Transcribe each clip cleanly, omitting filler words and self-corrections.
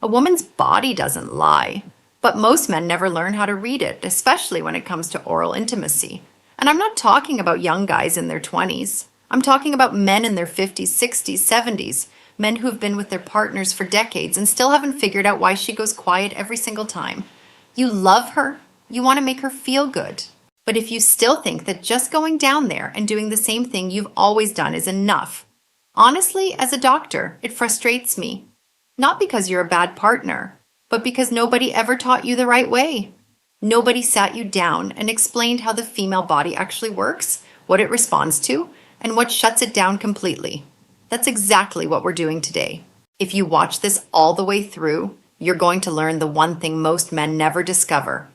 A woman's body doesn't lie, but most men never learn how to read it, especially when it comes to oral intimacy. And I'm not talking about young guys in their 20s. I'm talking about men in their 50s, 60s, 70s, men who've been with their partners for decades and still haven't figured out why she goes quiet every single time. You love her, you want to make her feel good. But if you still think that just going down there and doing the same thing you've always done is enough, honestly, as a doctor, it frustrates me. Not because you're a bad partner, but because nobody ever taught you the right way. Nobody sat you down and explained how the female body actually works, what it responds to, and what shuts it down completely. That's exactly what we're doing today. If you watch this all the way through, you're going to learn the one thing most men never discover.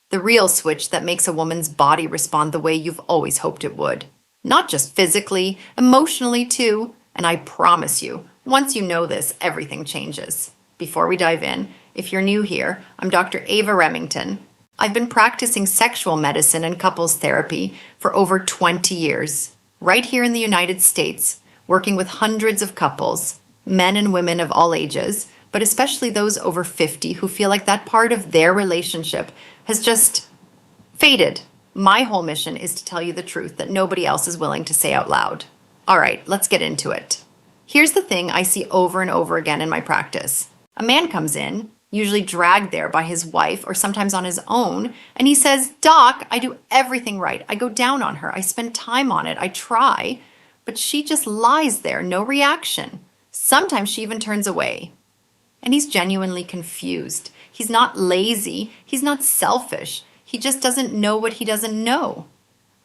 The real switch that makes a woman's body respond the way you've always hoped it would. Not just physically, emotionally too. And I promise you, once you know this, everything changes. Before we dive in, if you're new here, I'm Dr. Ava Remington. I've been practicing sexual medicine and couples therapy for over 20 years, right here in the United States, working with hundreds of couples, men and women of all ages, but especially those over 50 who feel like that part of their relationship has just faded. My whole mission is to tell you the truth that nobody else is willing to say out loud. All right, let's get into it. Here's the thing I see over and over again in my practice. A man comes in, usually dragged there by his wife or sometimes on his own, and he says, "Doc, I do everything right. I go down on her. I spend time on it. I try." But she just lies there, no reaction. Sometimes she even turns away. And he's genuinely confused. He's not lazy. He's not selfish. He just doesn't know what he doesn't know.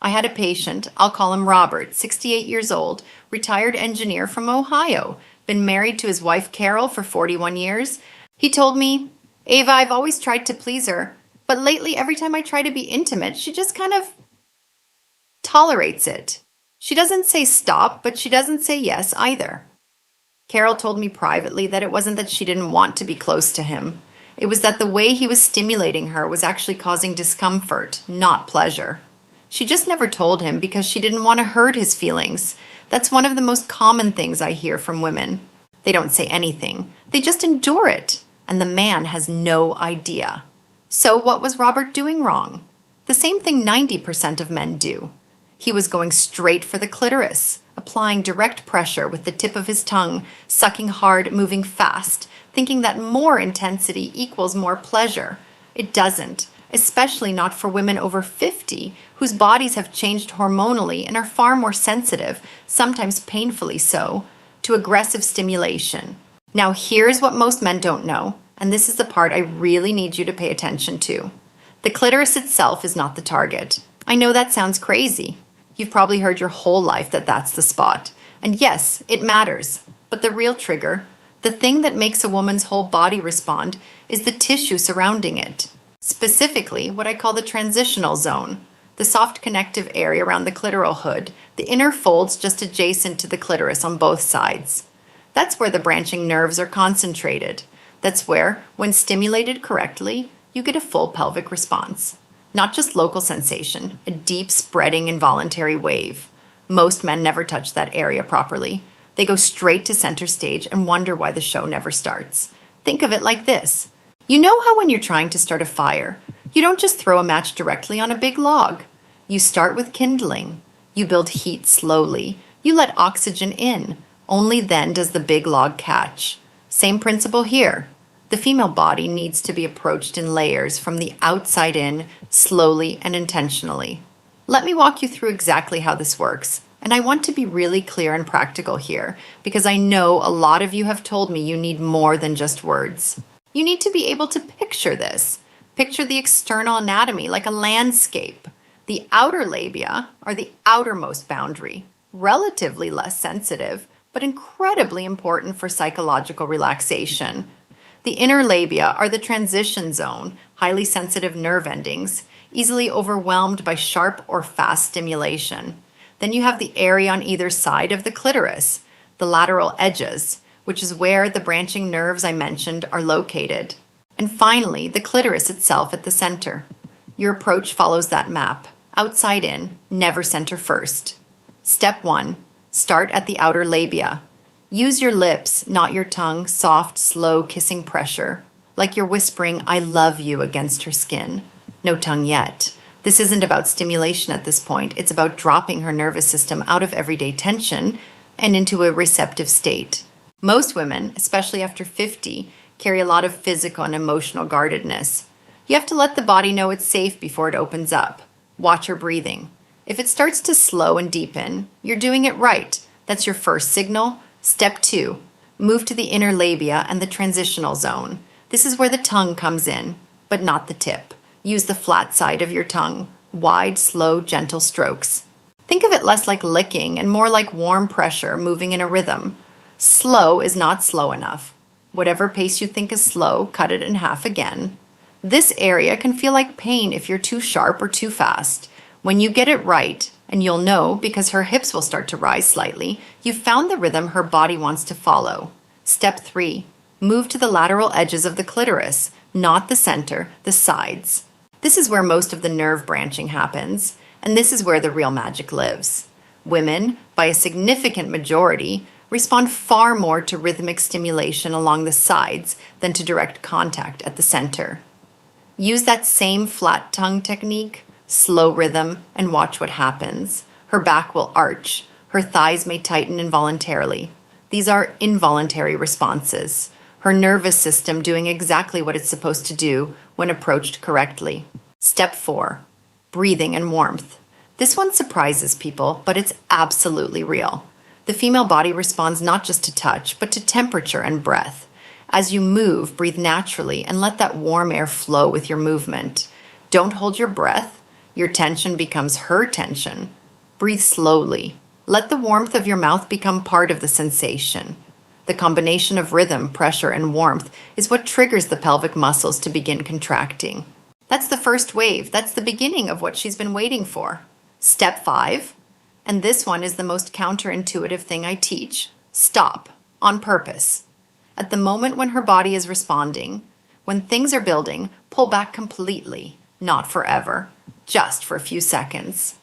I had a patient, I'll call him Robert, 68 years old, retired engineer from Ohio, been married to his wife Carol for 41 years. He told me, "Ava, I've always tried to please her, but lately every time I try to be intimate, she just kind of tolerates it. She doesn't say stop, but she doesn't say yes either." Carol told me privately that it wasn't that she didn't want to be close to him. It was that the way he was stimulating her was actually causing discomfort, not pleasure. She just never told him because she didn't want to hurt his feelings. That's one of the most common things I hear from women. They don't say anything. They just endure it. And the man has no idea. So what was Robert doing wrong? The same thing 90% of men do. He was going straight for the clitoris, applying direct pressure with the tip of his tongue, sucking hard, moving fast, thinking that more intensity equals more pleasure. It doesn't, especially not for women over 50 whose bodies have changed hormonally and are far more sensitive, sometimes painfully so, to aggressive stimulation. Now here's what most men don't know, and this is the part I really need you to pay attention to. The clitoris itself is not the target. I know that sounds crazy. You've probably heard your whole life that that's the spot. And yes, it matters. But the real trigger, the thing that makes a woman's whole body respond, is the tissue surrounding it. Specifically, what I call the transitional zone, the soft connective area around the clitoral hood, the inner folds just adjacent to the clitoris on both sides. That's where the branching nerves are concentrated. That's where, when stimulated correctly, you get a full pelvic response. Not just local sensation, a deep spreading involuntary wave. Most men never touch that area properly. They go straight to center stage and wonder why the show never starts. Think of it like this. You know how when you're trying to start a fire, you don't just throw a match directly on a big log. You start with kindling. You build heat slowly. You let oxygen in. Only then does the big log catch. Same principle here. The female body needs to be approached in layers from the outside in, slowly and intentionally. Let me walk you through exactly how this works. And I want to be really clear and practical here, because I know a lot of you have told me you need more than just words. You need to be able to picture this. Picture the external anatomy like a landscape. The outer labia are the outermost boundary, relatively less sensitive, but incredibly important for psychological relaxation. The inner labia are the transition zone, highly sensitive nerve endings, easily overwhelmed by sharp or fast stimulation. Then you have the area on either side of the clitoris, the lateral edges, which is where the branching nerves I mentioned are located. And finally, the clitoris itself at the center. Your approach follows that map, outside in, never center first. Step 1, start at the outer labia. Use your lips, not your tongue, soft, slow, kissing pressure, like you're whispering, I love you against her skin. No tongue yet. This isn't about stimulation at this point. It's about dropping her nervous system out of everyday tension and into a receptive state. Most women, especially after 50, carry a lot of physical and emotional guardedness. You have to let the body know it's safe before it opens up. Watch her breathing. If it starts to slow and deepen, you're doing it right. That's your first signal. Step 2. Move to the inner labia and the transitional zone. This is where the tongue comes in, but not the tip. Use the flat side of your tongue. Wide, slow, gentle strokes. Think of it less like licking and more like warm pressure moving in a rhythm. Slow is not slow enough. Whatever pace you think is slow, cut it in half again. This area can feel like pain if you're too sharp or too fast. When you get it right, and you'll know because her hips will start to rise slightly, you've found the rhythm her body wants to follow. Step 3. Move to the lateral edges of the clitoris, not the center, the sides. This is where most of the nerve branching happens, and this is where the real magic lives. Women, by a significant majority, respond far more to rhythmic stimulation along the sides than to direct contact at the center. Use that same flat tongue technique, slow rhythm, and watch what happens. Her back will arch. Her thighs may tighten involuntarily. These are involuntary responses. Her nervous system doing exactly what it's supposed to do when approached correctly. Step 4. Breathing and warmth. This one surprises people, but it's absolutely real. The female body responds not just to touch, but to temperature and breath. As you move, breathe naturally and let that warm air flow with your movement. Don't hold your breath. Your tension becomes her tension. Breathe slowly. Let the warmth of your mouth become part of the sensation. The combination of rhythm, pressure, and warmth is what triggers the pelvic muscles to begin contracting. That's the first wave. That's the beginning of what she's been waiting for. Step 5, and this one is the most counterintuitive thing I teach. Stop, on purpose. At the moment when her body is responding, when things are building, pull back completely, not forever, just for a few seconds.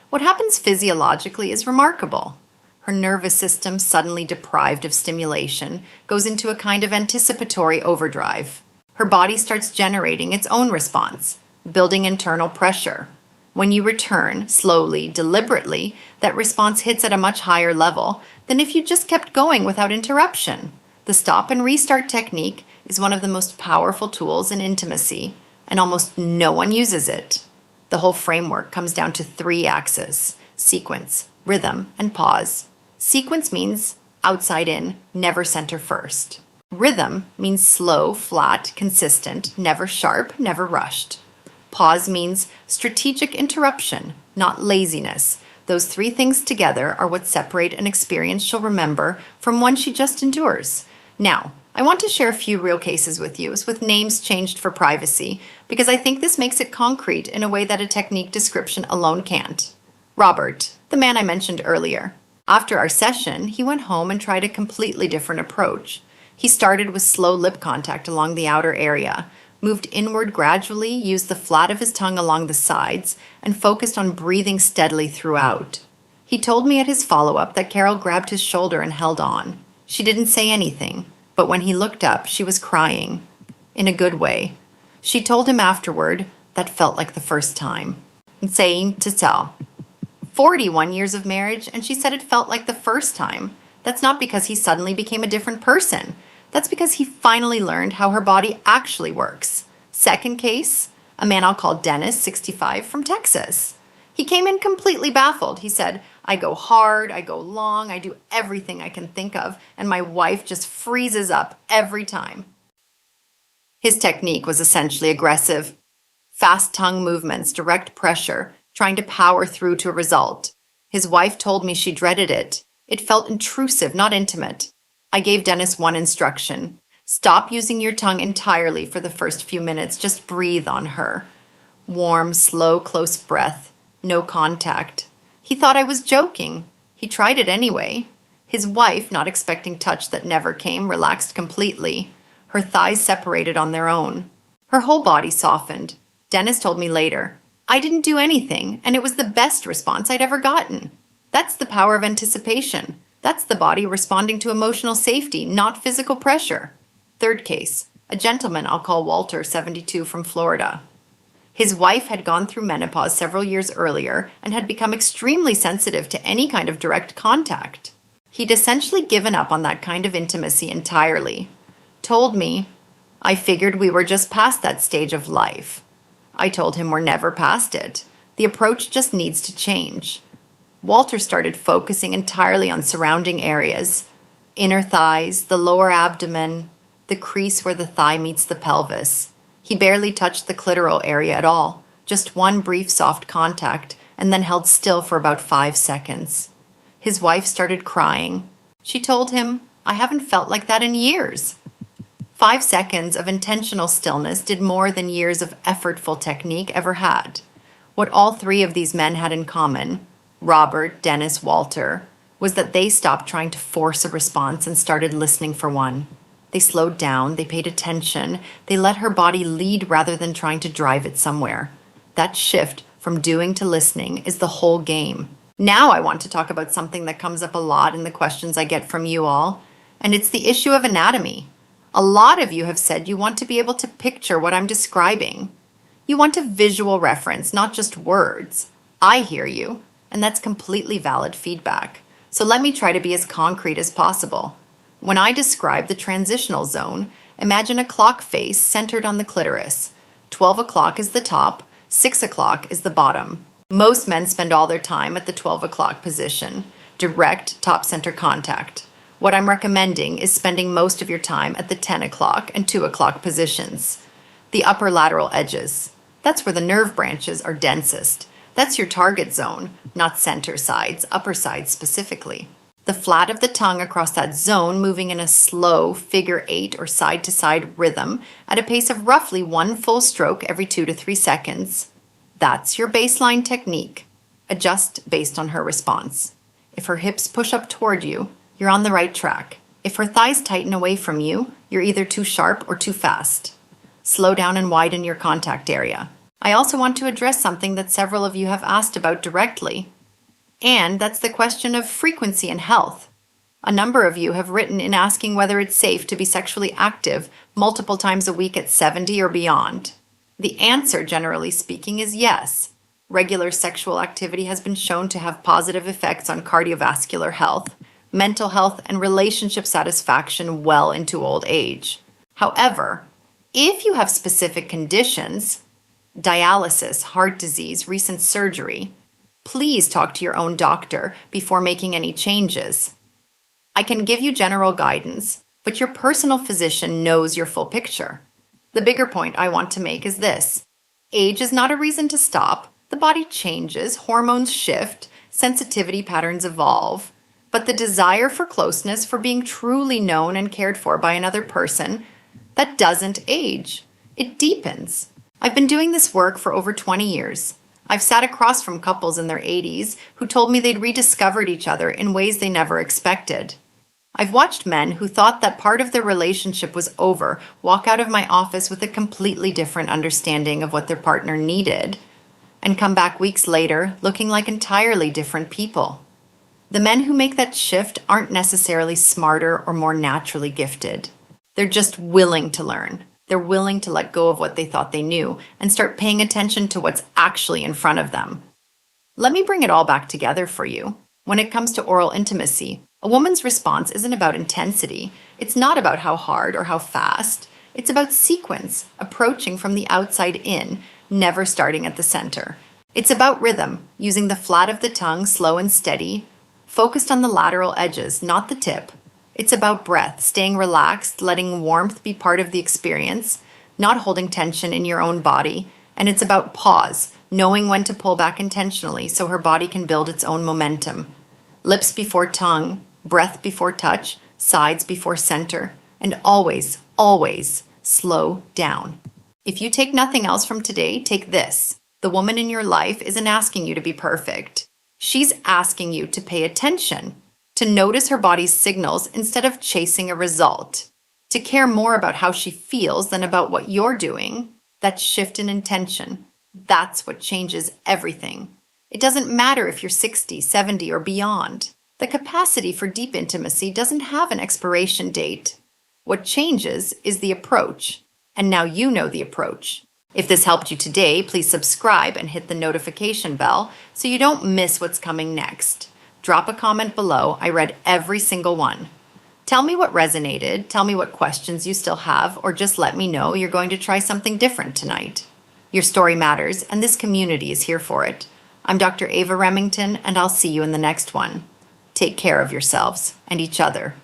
What happens physiologically is remarkable. Her nervous system, suddenly deprived of stimulation, goes into a kind of anticipatory overdrive. Her body starts generating its own response, building internal pressure. When you return, slowly, deliberately, that response hits at a much higher level than if you just kept going without interruption. The stop and restart technique is one of the most powerful tools in intimacy, and almost no one uses it. The whole framework comes down to 3 axes: sequence, rhythm, and pause. Sequence means outside in, never center first. Rhythm means slow, flat, consistent, never sharp, never rushed. Pause means strategic interruption, not laziness. Those 3 things together are what separate an experience she'll remember from one she just endures. Now, I want to share a few real cases with you, with names changed for privacy, because I think this makes it concrete in a way that a technique description alone can't. Robert, the man I mentioned earlier. After our session, he went home and tried a completely different approach. He started with slow lip contact along the outer area, moved inward gradually, used the flat of his tongue along the sides, and focused on breathing steadily throughout. He told me at his follow-up that Carol grabbed his shoulder and held on. She didn't say anything, but when he looked up, she was crying. In a good way. She told him afterward that felt like the first time. And saying to tell. 41 years of marriage, and she said it felt like the first time. That's not because he suddenly became a different person. That's because he finally learned how her body actually works. Second case, a man I'll call Dennis, 65, from Texas. He came in completely baffled. He said, I go hard, I go long, I do everything I can think of, and my wife just freezes up every time. His technique was essentially aggressive. Fast tongue movements, direct pressure, trying to power through to a result. His wife told me she dreaded it. It felt intrusive, not intimate. I gave Dennis one instruction. Stop using your tongue entirely for the first few minutes. Just breathe on her. Warm, slow, close breath. No contact. He thought I was joking. He tried it anyway. His wife, not expecting touch that never came, relaxed completely. Her thighs separated on their own. Her whole body softened. Dennis told me later, I didn't do anything, and it was the best response I'd ever gotten. That's the power of anticipation. That's the body responding to emotional safety, not physical pressure. Third case, a gentleman I'll call Walter, 72, from Florida. His wife had gone through menopause several years earlier and had become extremely sensitive to any kind of direct contact. He'd essentially given up on that kind of intimacy entirely. Told me, I figured we were just past that stage of life. I told him we're never past it. The approach just needs to change. Walter started focusing entirely on surrounding areas: inner thighs, the lower abdomen, the crease where the thigh meets the pelvis. He barely touched the clitoral area at all, just one brief soft contact, and then held still for about 5 seconds. His wife started crying. She told him, I haven't felt like that in years. 5 seconds of intentional stillness did more than years of effortful technique ever had. What all three of these men had in common, Robert, Dennis, Walter, was that they stopped trying to force a response and started listening for one. They slowed down, they paid attention, they let her body lead rather than trying to drive it somewhere. That shift from doing to listening is the whole game. Now I want to talk about something that comes up a lot in the questions I get from you all, and it's the issue of anatomy. A lot of you have said you want to be able to picture what I'm describing. You want a visual reference, not just words. I hear you, and that's completely valid feedback. So let me try to be as concrete as possible. When I describe the transitional zone, imagine a clock face centered on the clitoris. 12 o'clock is the top, 6 o'clock is the bottom. Most men spend all their time at the 12 o'clock position, direct top center contact. What I'm recommending is spending most of your time at the 10 o'clock and 2 o'clock positions. The upper lateral edges. That's where the nerve branches are densest. That's your target zone, not center sides, upper sides specifically. The flat of the tongue across that zone moving in a slow figure 8 or side-to-side rhythm at a pace of roughly 1 full stroke every 2 to 3 seconds. That's your baseline technique. Adjust based on her response. If her hips push up toward you, you're on the right track. If her thighs tighten away from you, you're either too sharp or too fast. Slow down and widen your contact area. I also want to address something that several of you have asked about directly, and that's the question of frequency and health. A number of you have written in asking whether it's safe to be sexually active multiple times a week at 70 or beyond. The answer, generally speaking, is yes. Regular sexual activity has been shown to have positive effects on cardiovascular health, mental health, and relationship satisfaction well into old age. However, if you have specific conditions, dialysis, heart disease, recent surgery, please talk to your own doctor before making any changes. I can give you general guidance, but your personal physician knows your full picture. The bigger point I want to make is this. Age is not a reason to stop. The body changes, hormones shift, sensitivity patterns evolve. But the desire for closeness, for being truly known and cared for by another person, that doesn't age. It deepens. I've been doing this work for over 20 years. I've sat across from couples in their 80s who told me they'd rediscovered each other in ways they never expected. I've watched men who thought that part of their relationship was over walk out of my office with a completely different understanding of what their partner needed, and come back weeks later looking like entirely different people. The men who make that shift aren't necessarily smarter or more naturally gifted. They're just willing to learn. They're willing to let go of what they thought they knew and start paying attention to what's actually in front of them. Let me bring it all back together for you. When it comes to oral intimacy, a woman's response isn't about intensity. It's not about how hard or how fast. It's about sequence, approaching from the outside in, never starting at the center. It's about rhythm, using the flat of the tongue slow and steady, focused on the lateral edges, not the tip. It's about breath, staying relaxed, letting warmth be part of the experience, not holding tension in your own body. And it's about pause, knowing when to pull back intentionally so her body can build its own momentum. Lips before tongue, breath before touch, sides before center, and always, always slow down. If you take nothing else from today, take this. The woman in your life isn't asking you to be perfect. She's asking you to pay attention, to notice her body's signals instead of chasing a result, to care more about how she feels than about what you're doing. That shift in intention, that's what changes everything. It doesn't matter if you're 60, 70, or beyond. The capacity for deep intimacy doesn't have an expiration date. What changes is the approach. And now you know the approach. If this helped you today, please subscribe and hit the notification bell so you don't miss what's coming next. Drop a comment below. I read every single one. Tell me what resonated, tell me what questions you still have, or just let me know you're going to try something different tonight. Your story matters, and this community is here for it. I'm Dr. Ava Remington, and I'll see you in the next one. Take care of yourselves and each other.